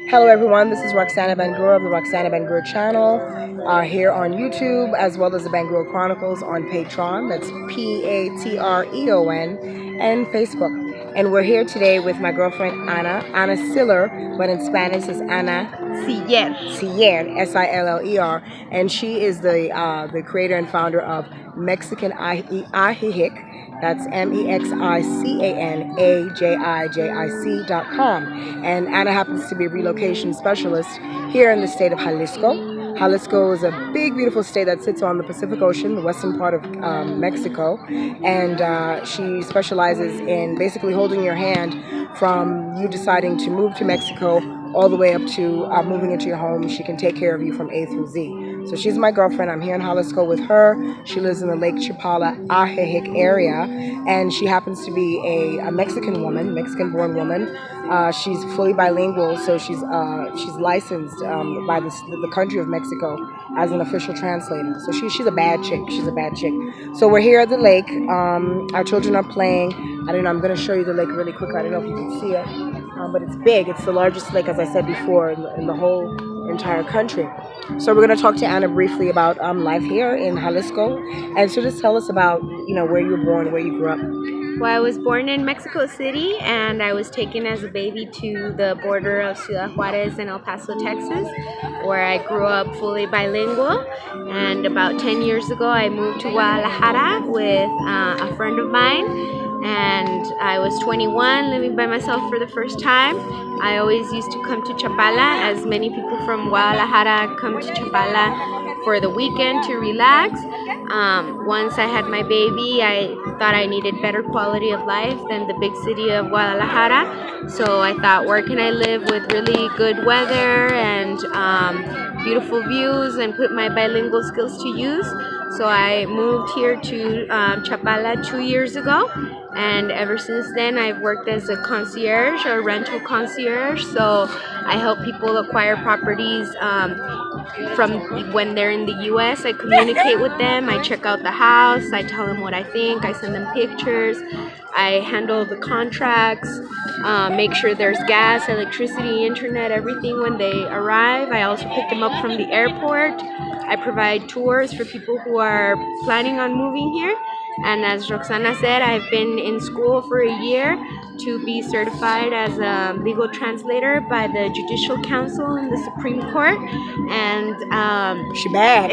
Hello everyone, this is Roxana Bangura of the Roxana Bangura channel here on YouTube, as well as the Bangura Chronicles on Patreon, that's Patreon, and Facebook. And we're here today with my girlfriend Ana Siller, but in Spanish is Ana Siller, Siller, and she is the creator and founder of Mexican Ajijic. That's MEXICANAJIJIC.com. And Anna happens to be a relocation specialist here in the state of Jalisco. Jalisco is a big, beautiful state that sits on the Pacific Ocean, the western part of Mexico. And she specializes in basically holding your hand from you deciding to move to Mexico all the way up to moving into your home. She can take care of you from A through Z. So she's my girlfriend. I'm here in Jalisco with her. She lives in the Lake Chapala, Ajijic area, and she happens to be a Mexican woman, Mexican-born woman. She's fully bilingual, so she's licensed by the country of Mexico as an official translator. So she's a bad chick. She's a bad chick. So we're here at the lake. Our children are playing. I don't know. I'm going to show you the lake really quick. I don't know if you can see it, but it's big. It's the largest lake, as I said before, in the whole entire country. So we're going to talk to Anna briefly about life here in Jalisco, and so just tell us about where you were born, where you grew up. Well, I was born in Mexico City, and I was taken as a baby to the border of Ciudad Juarez and El Paso, Texas, where I grew up fully bilingual. And about 10 years ago, I moved to Guadalajara with a friend of mine, and I was 21, living by myself for the first time. I always used to come to Chapala, as many people from Guadalajara come to Chapala for the weekend to relax. Once I had my baby, I thought I needed better quality of life than the big city of Guadalajara. So I thought, where can I live with really good weather and beautiful views and put my bilingual skills to use? So I moved here to Chapala 2 years ago, and ever since then I've worked as a concierge or rental concierge. So I help people acquire properties from when they're in the US. I communicate with them, I check out the house, I tell them what I think, I send them pictures, I handle the contracts, make sure there's gas, electricity, internet, everything when they arrive. I also pick them up from the airport. I provide tours for people who are planning on moving here. And as Roxana said, I've been in school for a year to be certified as a legal translator by the Judicial Council in the Supreme Court. And she bad.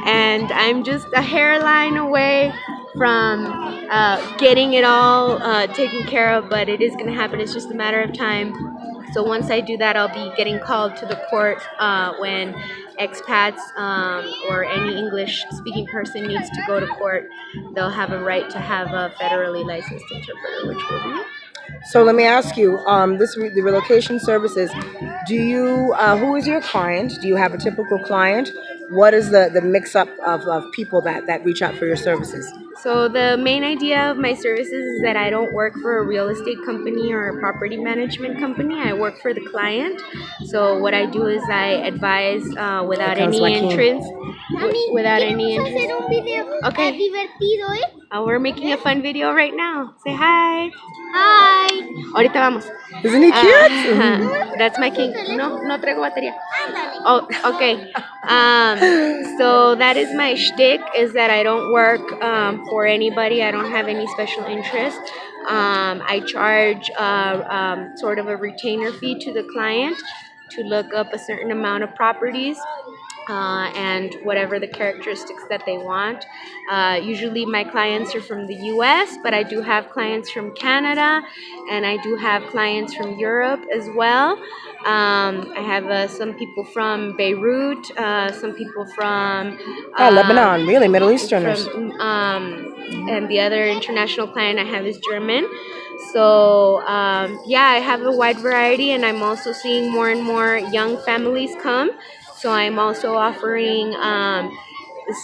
And I'm just a hairline away from getting it all taken care of, but it is going to happen. It's just a matter of time. So once I do that, I'll be getting called to the court when expats or any English-speaking person needs to go to court. They'll have a right to have a federally licensed interpreter, which will be me. So let me ask you, the relocation services, who is your client? Do you have a typical client? What is the mix-up of people that reach out for your services? So the main idea of my services is that I don't work for a real estate company or a property management company. I work for the client. So what I do is I advise without any interest. Without any interest. Okay. We're making a fun video right now. Say hi. Hi. Ahorita vamos. Isn't he cute? That's my king. No traigo batería. Oh, okay. So that is my shtick, is that I don't work for anybody. I don't have any special interest. I charge sort of a retainer fee to the client to look up a certain amount of properties and whatever the characteristics that they want. Usually my clients are from the US, but I do have clients from Canada, and I do have clients from Europe as well. I have some people from Beirut, some people from Lebanon, really, Middle Easterners. And the other international client I have is German. So I have a wide variety, and I'm also seeing more and more young families come. So I'm also offering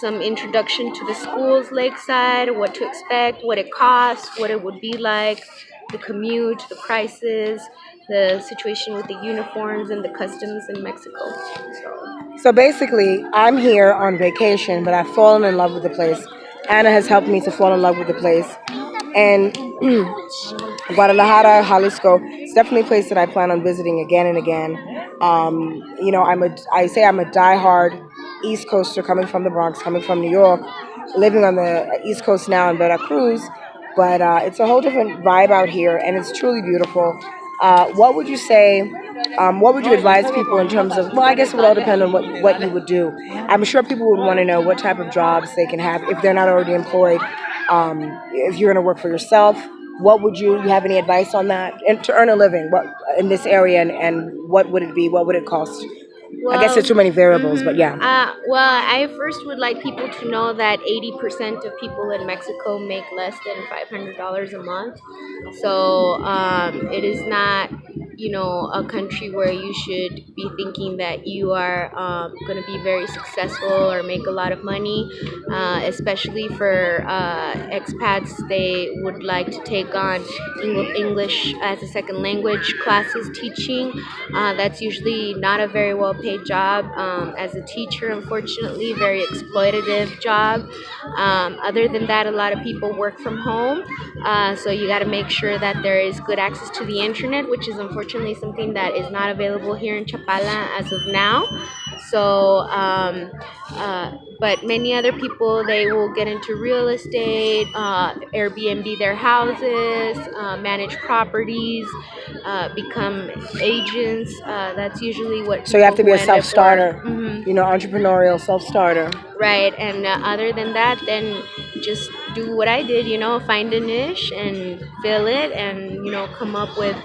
some introduction to the schools lakeside, what to expect, what it costs, what it would be like, the commute, the prices, the situation with the uniforms and the customs in Mexico. So basically, I'm here on vacation, but I've fallen in love with the place. Anna has helped me to fall in love with the place. And Guadalajara, Jalisco, It's definitely a place that I plan on visiting again and again. I say I'm a diehard East Coaster coming from the Bronx, coming from New York, living on the East Coast now in Veracruz. But it's a whole different vibe out here, and it's truly beautiful. What would you say? What would you advise people in terms of? Well, I guess it would all depend on what you would do. I'm sure people would want to know what type of jobs they can have if they're not already employed. If you're going to work for yourself, what would you have any advice on that? And to earn a living, what in this area, and what would it be? What would it cost? I guess there's too many variables, but yeah. Well, I first would like people to know that 80% of people in Mexico make less than $500 a month. So it is not, a country where you should be thinking that you are going to be very successful or make a lot of money, especially for expats. They would like to take on English as a second language classes teaching. That's usually not a very well paid job. As a teacher, unfortunately, very exploitative job. Other than that, a lot of people work from home. So you got to make sure that there is good access to the internet, which is unfortunately something that is not available here in Chapala as of now. So, but many other people, they will get into real estate, Airbnb their houses, manage properties, become agents. That's usually what. So you have to be a self-starter, Mm-hmm. Entrepreneurial self-starter. Right, and other than that, then just do what I did, find a niche and fill it, and come up with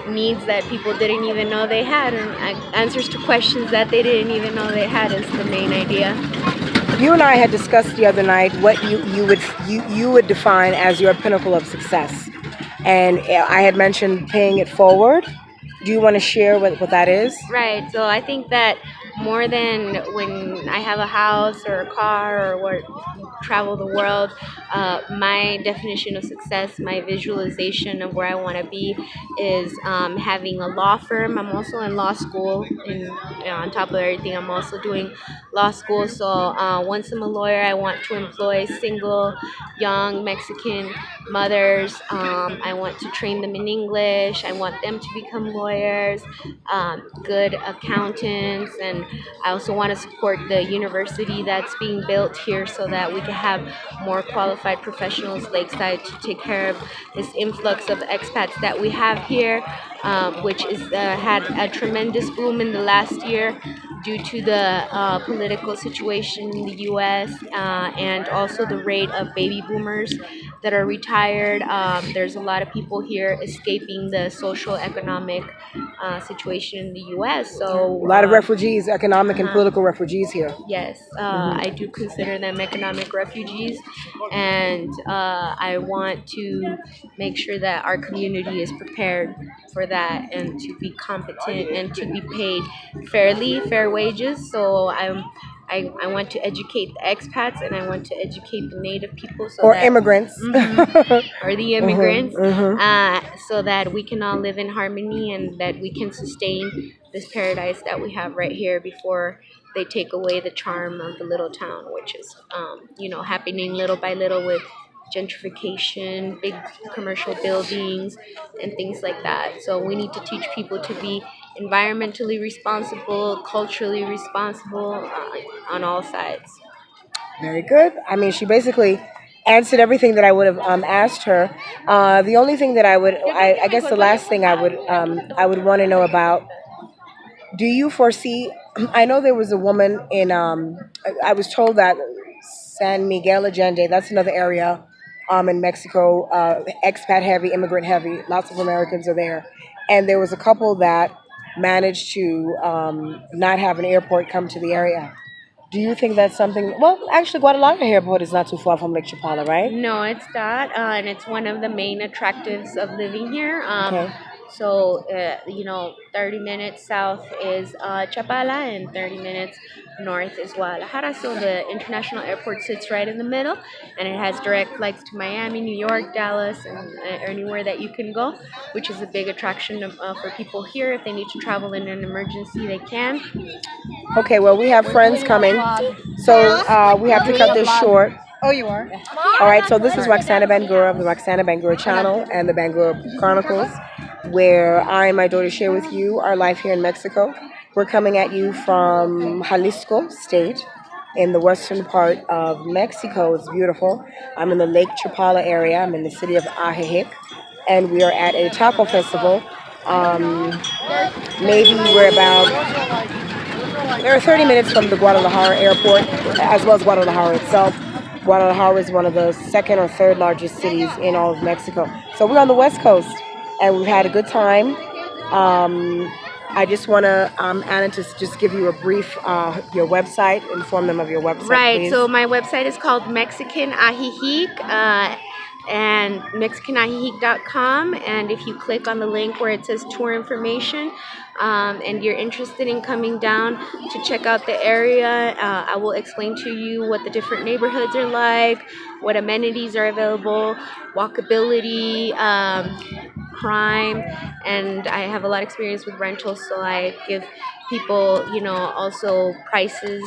needs that people didn't even know they had, and answers to questions that they didn't even know they had is the main idea. You and I had discussed the other night what you would define as your pinnacle of success, and I had mentioned paying it forward. Do you want to share what that is? Right. So I think that more than when I have a house or a car or travel the world, my definition of success, my visualization of where I want to be is having a law firm. I'm also in law school, and on top of everything, I'm also doing law school. So once I'm a lawyer, I want to employ single, young Mexican mothers. I want to train them in English. I want them to become lawyers, good accountants, and I also want to support the university that's being built here so that we can have more qualified professionals lakeside to take care of this influx of expats that we have here, which is had a tremendous boom in the last year due to the political situation in the U.S. And also the rate of baby boomers that are retired. There's a lot of people here escaping the social economic situation in the U.S. So a lot of refugees, economic and political refugees here. Yes, I do consider them economic refugees, and I want to make sure that our community is prepared for that and to be competent and to be paid fair wages. So I want to educate the expats, and I want to educate the native people, or immigrants, or the immigrants, so that we can all live in harmony and that we can sustain this paradise that we have right here before they take away the charm of the little town, which is happening little by little with gentrification, big commercial buildings, and things like that. So we need to teach people to be environmentally responsible, culturally responsible, on all sides. Very good. I mean, she basically answered everything that I would have asked her. The only thing that I guess the last thing I would want to know about. Do you foresee? I know there was a woman in. I was told that San Miguel Allende. That's another area in Mexico, expat heavy, immigrant heavy. Lots of Americans are there, and there was a couple that managed to not have an airport come to the area. Do you think that's something? Well, actually, Guadalajara Airport is not too far from Lake Chapala, right? No, it's not, and it's one of the main attractives of living here. Okay. So, 30 minutes south is Chapala, and 30 minutes north is Guadalajara. So the international airport sits right in the middle, and it has direct flights to Miami, New York, Dallas, and anywhere that you can go, which is a big attraction for people here. If they need to travel in an emergency, they can. Okay, well, we have friends coming, so we have to cut this short. Oh, you are? All right, so this is Roxana Bangura of the Roxana Bangura channel and the Bangura Chronicles. where I and my daughter share with you our life here in Mexico. We're coming at you from Jalisco State in the western part of Mexico. It's beautiful. I'm in the Lake Chapala area. I'm in the city of Ajijic, and we are at a taco festival. Um, Maybe we're about There are 30 minutes from the Guadalajara airport, as well as Guadalajara itself. Guadalajara is one of the second or third largest cities in all of Mexico. So we're on the West Coast, and we've had a good time. I just want to, Anna, just give you a brief, your website, inform them of your website, Right. please. So my website is called Mexican Ajijic. And mexicanajijic.com, and if you click on the link where it says tour information, and you're interested in coming down to check out the area, I will explain to you what the different neighborhoods are like, what amenities are available, walkability, crime, and I have a lot of experience with rentals, so I give people, also prices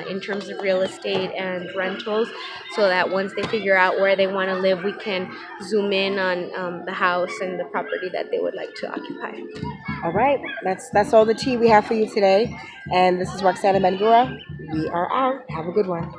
in terms of real estate and rentals, so that once they figure out where they want to live, we can zoom in on the house and the property that they would like to occupy. All right, that's all the tea we have for you today. And this is Roxana Bangura. We are out. Have a good one.